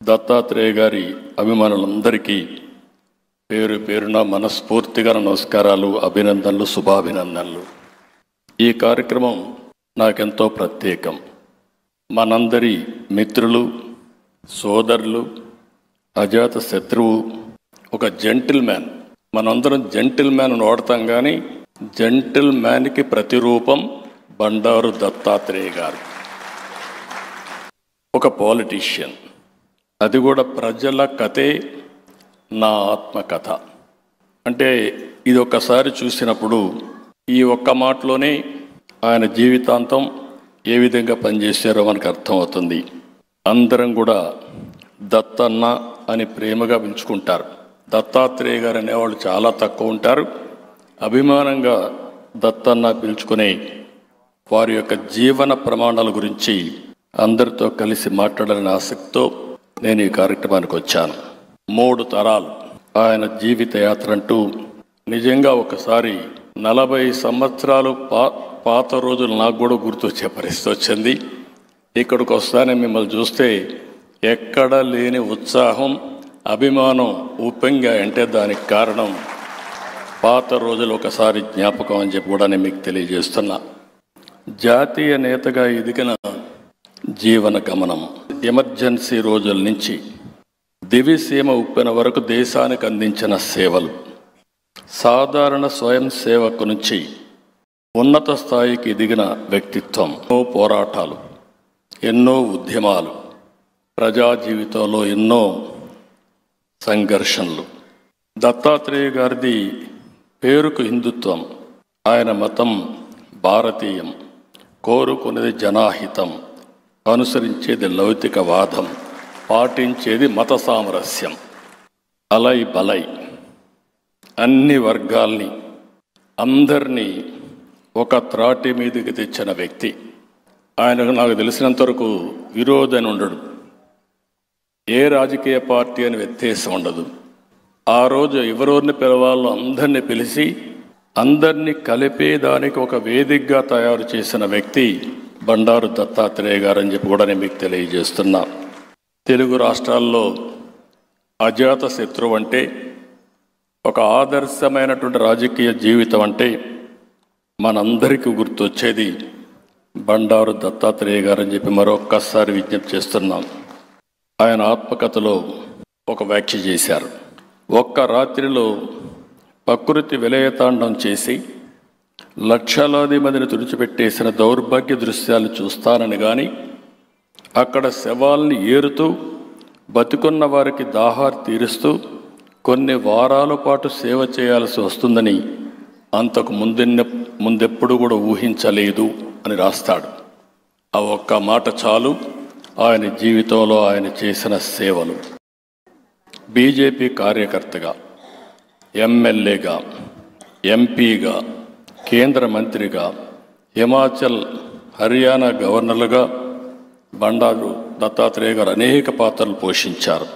దత్తాత్రేయ గారి అభిమానులందరికీ పేరు పేరున మనస్ఫూర్తిగా నమస్కారాలు, అభినందనలు, శుభాభినందనలు. ఈ కార్యక్రమం నాకెంతో ప్రత్యేకం. మనందరి మిత్రులు, సోదరులు, అజాత శత్రువు, ఒక జెంటిల్ మ్యాన్. మనందరం జెంటిల్ మ్యాన్ వాడతాం, కానీ జెంటిల్ మ్యాన్కి ప్రతిరూపం బండారు దత్తాత్రేయ గారు. ఒక పాలిటీషియన్, అది కూడా ప్రజల కథే నా ఆత్మకథ. అంటే ఇది ఒక్కసారి చూసినప్పుడు ఈ ఒక్క మాటలోనే ఆయన జీవితాంతం ఏ విధంగా పనిచేశారో మనకు అర్థమవుతుంది. అందరం కూడా దత్తన్న అని ప్రేమగా పిలుచుకుంటారు. దత్తాత్రేయ గారు అనేవాళ్ళు చాలా తక్కువ ఉంటారు. అభిమానంగా దత్తన్న పిలుచుకునే వారి యొక్క జీవన ప్రమాణాల గురించి అందరితో కలిసి మాట్లాడాలని ఆసక్తితో నేను ఈ కార్యక్రమానికి వచ్చాను. 3 తరాలు ఆయన జీవిత యాత్ర అంటూ నిజంగా ఒకసారి 40 సంవత్సరాలు పాత రోజులు నాకు కూడా గుర్తొచ్చే పరిస్థితి వచ్చింది. ఇక్కడికి వస్తానే మిమ్మల్ని చూస్తే ఎక్కడ లేని ఉత్సాహం, అభిమానం ఉప్పొంగా అంటే దానికి కారణం పాత రోజులు ఒకసారి జ్ఞాపకం అని చెప్పి కూడా నేను మీకు తెలియజేస్తున్నా. జాతీయ నేతగా ఎదిగిన జీవన గమనం, ఎమర్జెన్సీ రోజుల నుంచి దివిసీమ ఉప్పెన వరకు దేశానికి అందించిన సేవలు, సాధారణ స్వయం సేవకు నుంచి ఉన్నత స్థాయికి ఎదిగిన వ్యక్తిత్వం, ఎన్నో పోరాటాలు, ఎన్నో ఉద్యమాలు, ప్రజా జీవితంలో ఎన్నో సంఘర్షణలు. దత్తాత్రేయ గారిది పేరుకు హిందుత్వం, ఆయన మతం భారతీయం, కోరుకునేది జనాహితం, అనుసరించేది లౌకికవాదం, పాటించేది మత సామరస్యం. అలై బలై అన్ని వర్గాల్ని, అందరినీ ఒక త్రాటి మీదకి తెచ్చిన వ్యక్తి. ఆయనకు నాకు తెలిసినంతవరకు విరోధని ఉండడు, ఏ రాజకీయ పార్టీ అని వ్యత్యాసం ఉండదు. ఆ రోజు ఎవరెవరిని పిలవాలో అందరినీ పిలిచి అందరినీ కలిపేదానికి ఒక వేదికగా తయారు చేసిన వ్యక్తి బండారు దత్తాత్రేయ గారు అని చెప్పి కూడా నేను మీకు తెలియజేస్తున్నా. తెలుగు రాష్ట్రాల్లో అజాత శత్రువు అంటే, ఒక ఆదర్శమైనటువంటి రాజకీయ జీవితం అంటే మనందరికీ గుర్తొచ్చేది బండారు దత్తాత్రేయ గారు అని చెప్పి మరొక్కసారి విజ్ఞప్తి చేస్తున్నాం. ఆయన ఆత్మకథలో ఒక వ్యాఖ్య చేశారు. ఒక్క రాత్రిలో ప్రకృతి విలయతాండం చేసి లక్షలాది మందిని తుడిచిపెట్టేసిన దౌర్భాగ్య దృశ్యాలు చూస్తానని కానీ, అక్కడ శవాల్ని ఏరుతూ బతికున్న వారికి దాహార్ తీరుస్తూ కొన్ని వారాల పాటు సేవ చేయాల్సి వస్తుందని అంతకు ముందెప్పుడు కూడా ఊహించలేదు అని రాస్తాడు. ఆ ఒక్క మాట చాలు ఆయన జీవితంలో ఆయన చేసిన సేవలు. బీజేపీ కార్యకర్తగా, ఎమ్మెల్యేగా, ఎంపీగా, కేంద్ర మంత్రిగా, హిమాచల్, హర్యానా గవర్నర్లుగా బండారు దత్తాత్రేయ గారు అనేక పాత్రలు పోషించారు.